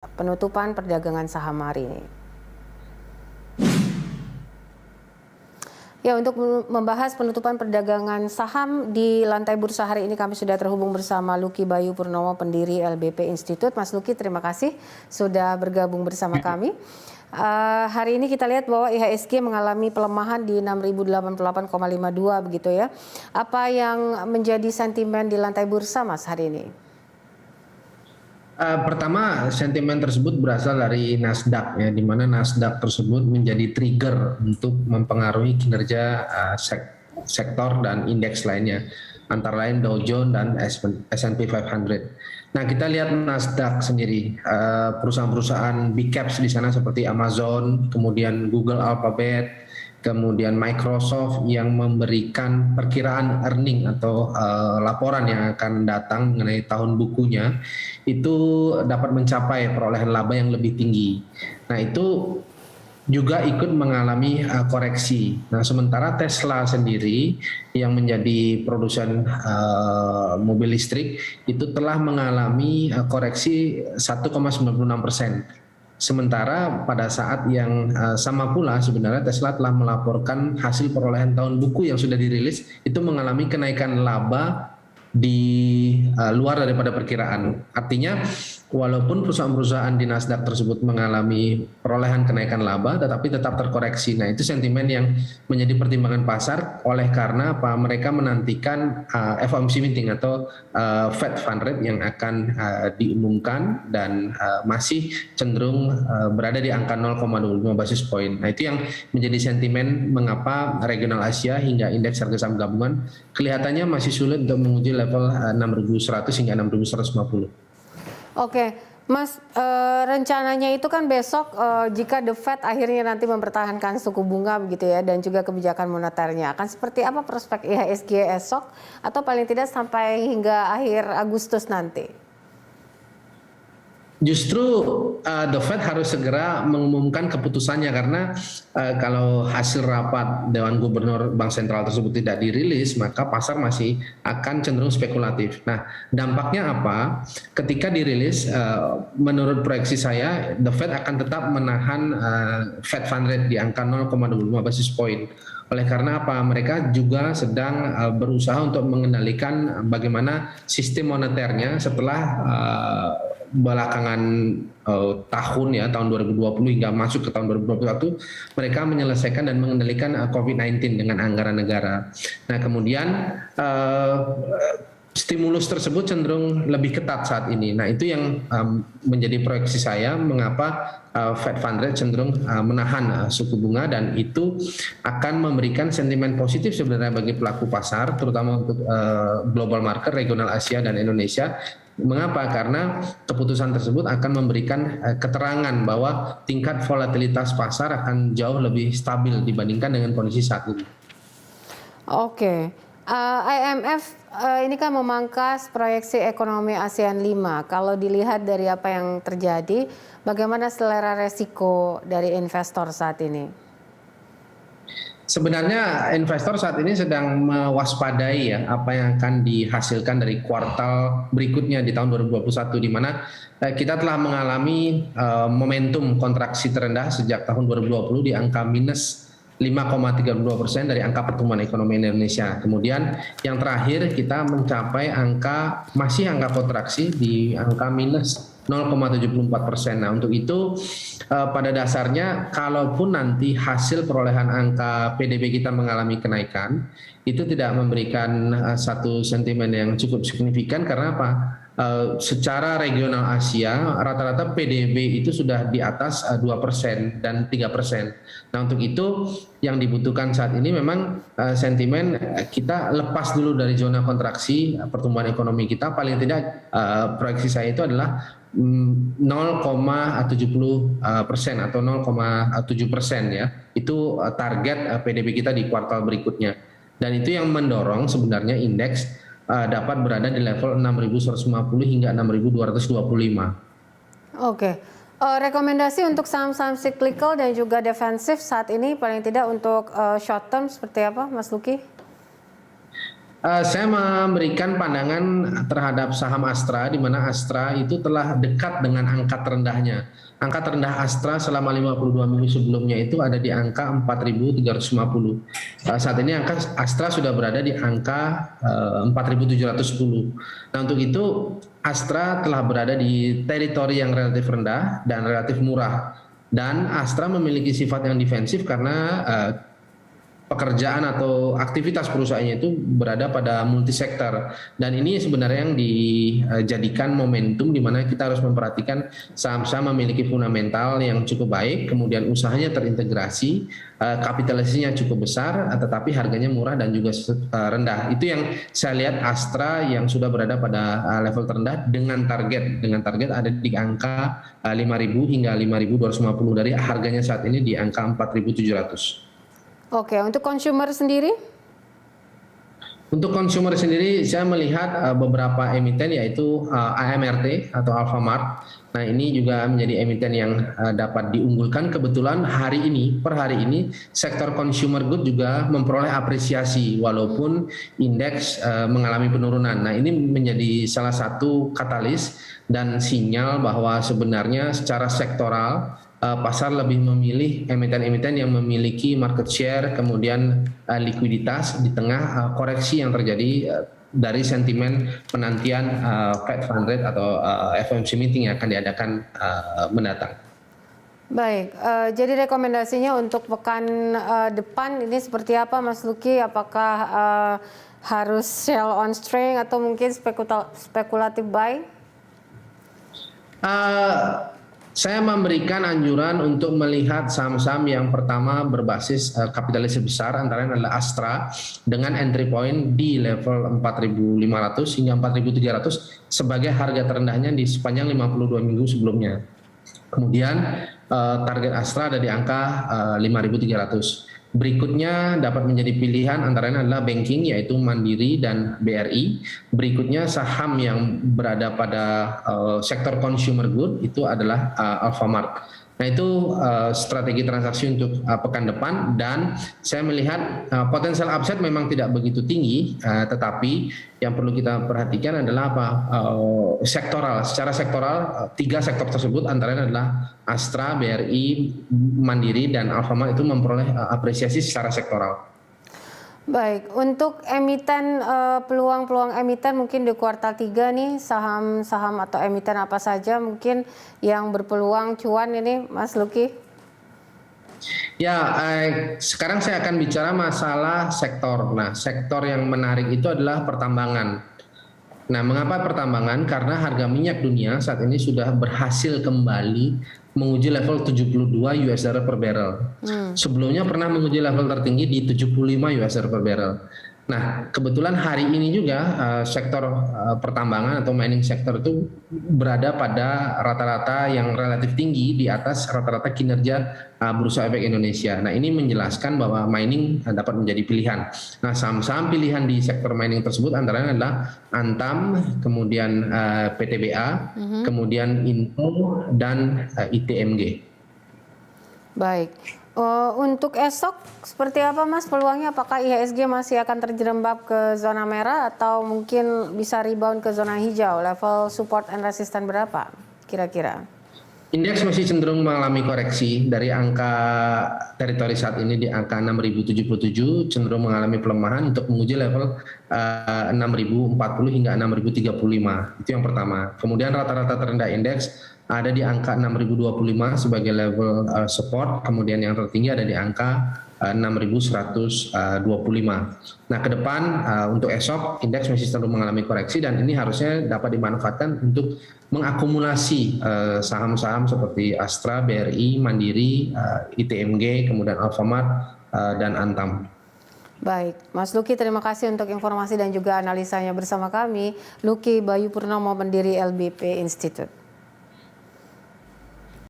Penutupan perdagangan saham hari ini. Ya, untuk membahas penutupan perdagangan saham di lantai bursa hari ini kami sudah terhubung bersama Lucky Bayu Purnomo, pendiri LBP Institute. Mas Lucky, terima kasih sudah bergabung bersama kami. Hari ini kita lihat bahwa IHSG mengalami pelemahan di 6.088,52 begitu ya. Apa yang menjadi sentimen di lantai bursa, Mas, hari ini? Pertama, sentimen tersebut berasal dari Nasdaq, ya, di mana Nasdaq tersebut menjadi trigger untuk mempengaruhi kinerja sektor dan indeks lainnya, antara lain Dow Jones dan S&P 500. Nah, kita lihat Nasdaq sendiri, perusahaan-perusahaan big caps di sana seperti Amazon, kemudian Google, Alphabet, kemudian Microsoft yang memberikan perkiraan earning atau laporan yang akan datang mengenai tahun bukunya itu dapat mencapai perolehan laba yang lebih tinggi. Nah, itu juga ikut mengalami koreksi. Nah, sementara Tesla sendiri yang menjadi produsen mobil listrik itu telah mengalami koreksi 1,96%. Sementara pada saat yang sama pula sebenarnya Tesla telah melaporkan hasil perolehan tahun buku yang sudah dirilis itu mengalami kenaikan laba di luar daripada perkiraan. Artinya walaupun perusahaan-perusahaan di Nasdaq tersebut mengalami perolehan kenaikan laba tetapi tetap terkoreksi. Nah, itu sentimen yang menjadi pertimbangan pasar oleh karena apa? Mereka menantikan FOMC meeting atau Fed Fund Rate yang akan diumumkan dan masih cenderung berada di angka 0,25 basis point. Nah, itu yang menjadi sentimen mengapa regional Asia hingga indeks harga saham gabungan kelihatannya masih sulit untuk menguji level 6.100 hingga 6.150. Oke, Mas, rencananya itu kan besok jika The Fed akhirnya nanti mempertahankan suku bunga begitu ya, dan juga kebijakan moneternya, akan seperti apa prospek IHSG esok atau paling tidak sampai hingga akhir Agustus nanti? Justru The Fed harus segera mengumumkan keputusannya karena kalau hasil rapat Dewan Gubernur Bank Sentral tersebut tidak dirilis maka pasar masih akan cenderung spekulatif. Nah, dampaknya apa? Ketika dirilis, menurut proyeksi saya The Fed akan tetap menahan Fed Fund Rate di angka 0,25 basis point. Oleh karena apa? Mereka juga sedang berusaha untuk mengendalikan bagaimana sistem moneternya setelah belakangan tahun ya, tahun 2020 hingga masuk ke tahun 2021 mereka menyelesaikan dan mengendalikan COVID-19 dengan anggaran negara. Nah, kemudian stimulus tersebut cenderung lebih ketat saat ini. Nah, itu yang menjadi proyeksi saya mengapa Fed Fund Rate cenderung menahan suku bunga, dan itu akan memberikan sentimen positif sebenarnya bagi pelaku pasar, terutama untuk global market, regional Asia dan Indonesia. Mengapa? Karena keputusan tersebut akan memberikan keterangan bahwa tingkat volatilitas pasar akan jauh lebih stabil dibandingkan dengan kondisi saat ini. Oke, IMF ini kan memangkas proyeksi ekonomi ASEAN 5. Kalau dilihat dari apa yang terjadi, bagaimana selera resiko dari investor saat ini? Sebenarnya investor saat ini sedang mewaspadai ya apa yang akan dihasilkan dari kuartal berikutnya di tahun 2021, di mana kita telah mengalami momentum kontraksi terendah sejak tahun 2020 di angka minus 5,32% dari angka pertumbuhan ekonomi Indonesia. Kemudian yang terakhir kita mencapai masih angka kontraksi di angka minus 0,74%. Nah, untuk itu pada dasarnya kalaupun nanti hasil perolehan angka PDB kita mengalami kenaikan, itu tidak memberikan satu sentimen yang cukup signifikan karena apa? Secara regional Asia rata-rata PDB itu sudah di atas 2% dan 3%. Nah, untuk itu yang dibutuhkan saat ini memang sentimen kita lepas dulu dari zona kontraksi pertumbuhan ekonomi kita, paling tidak proyeksi saya itu adalah 0,70% atau 0,7% ya, itu target PDB kita di kuartal berikutnya, dan itu yang mendorong sebenarnya indeks dapat berada di level 6.150 hingga 6.225. Oke, rekomendasi untuk saham-saham cyclical dan juga defensif saat ini paling tidak untuk short term seperti apa, Mas Lucky? Saya memberikan pandangan terhadap saham Astra, di mana Astra itu telah dekat dengan angka terendahnya. Angka terendah Astra selama 52 minggu sebelumnya itu ada di angka 4.350. Saat ini angka Astra sudah berada di angka 4.710. Nah, untuk itu Astra telah berada di teritori yang relatif rendah dan relatif murah. Dan Astra memiliki sifat yang defensif karena pekerjaan atau aktivitas perusahaannya itu berada pada multisektor, dan ini sebenarnya yang dijadikan momentum di mana kita harus memperhatikan saham-saham memiliki fundamental yang cukup baik, kemudian usahanya terintegrasi, kapitalisasinya cukup besar, tetapi harganya murah dan juga rendah. Itu yang saya lihat Astra yang sudah berada pada level terendah dengan target ada di angka 5.000 hingga 5.250 dari harganya saat ini di angka 4.700. Oke, untuk consumer sendiri? Untuk consumer sendiri, saya melihat beberapa emiten yaitu AMRT atau Alfamart. Nah, ini juga menjadi emiten yang dapat diunggulkan. Kebetulan per hari ini sektor consumer good juga memperoleh apresiasi walaupun indeks mengalami penurunan. Nah, ini menjadi salah satu katalis dan sinyal bahwa sebenarnya secara sektoral pasar lebih memilih emiten-emiten yang memiliki market share, kemudian likuiditas di tengah koreksi yang terjadi dari sentimen penantian Fed Fund Rate atau FOMC meeting yang akan diadakan mendatang. Baik, jadi rekomendasinya untuk pekan depan ini seperti apa, Mas Luki? Apakah harus sell on strength atau mungkin spekulatif buy? Saya memberikan anjuran untuk melihat saham-saham yang pertama berbasis kapitalisasi besar, antara lain adalah Astra dengan entry point di level 4.500 hingga 4.300 sebagai harga terendahnya di sepanjang 52 minggu sebelumnya. Kemudian target Astra ada di angka 5.300. Berikutnya dapat menjadi pilihan antara lain adalah banking yaitu Mandiri dan BRI. Berikutnya saham yang berada pada sektor consumer good itu adalah Alfamart. Nah, itu strategi transaksi untuk pekan depan, dan saya melihat potensial upside memang tidak begitu tinggi, tetapi yang perlu kita perhatikan adalah sektoral. Secara sektoral, tiga sektor tersebut antara lain adalah Astra, BRI, Mandiri, dan Alfamart itu memperoleh apresiasi secara sektoral. Baik, untuk emiten, peluang-peluang emiten mungkin di kuartal 3 nih, saham-saham atau emiten apa saja mungkin yang berpeluang cuan ini, Mas Luki? Ya, sekarang saya akan bicara masalah sektor. Nah, sektor yang menarik itu adalah pertambangan. Nah, mengapa pertambangan? Karena harga minyak dunia saat ini sudah berhasil kembali menguji level 72 US dollar per barrel. Sebelumnya pernah menguji level tertinggi di 75 US dollar per barrel. Nah, kebetulan hari ini juga sektor pertambangan atau mining sektor itu berada pada rata-rata yang relatif tinggi di atas rata-rata kinerja Bursa Efek Indonesia. Nah, ini menjelaskan bahwa mining dapat menjadi pilihan. Nah, saham-saham pilihan di sektor mining tersebut antara lain adalah Antam, kemudian PTBA, kemudian Info, dan ITMG. Baik. Untuk esok seperti apa, Mas, peluangnya? Apakah IHSG masih akan terjerembab ke zona merah atau mungkin bisa rebound ke zona hijau? Level support and resistance berapa kira-kira? Indeks masih cenderung mengalami koreksi dari angka teritori saat ini di angka 6.077, cenderung mengalami pelemahan untuk menguji level 6.040 hingga 6.035. Itu yang pertama. Kemudian rata-rata terendah indeks ada di angka 6.025 sebagai level support, kemudian yang tertinggi ada di angka 6.125. Nah, ke depan untuk esok indeks masih cenderung mengalami koreksi, dan ini harusnya dapat dimanfaatkan untuk mengakumulasi saham-saham seperti Astra, BRI, Mandiri, ITMG, kemudian Alfamart, dan Antam. Baik, Mas Luki, terima kasih untuk informasi dan juga analisanya bersama kami. Luki Bayu Purnomo, pendiri LBP Institute.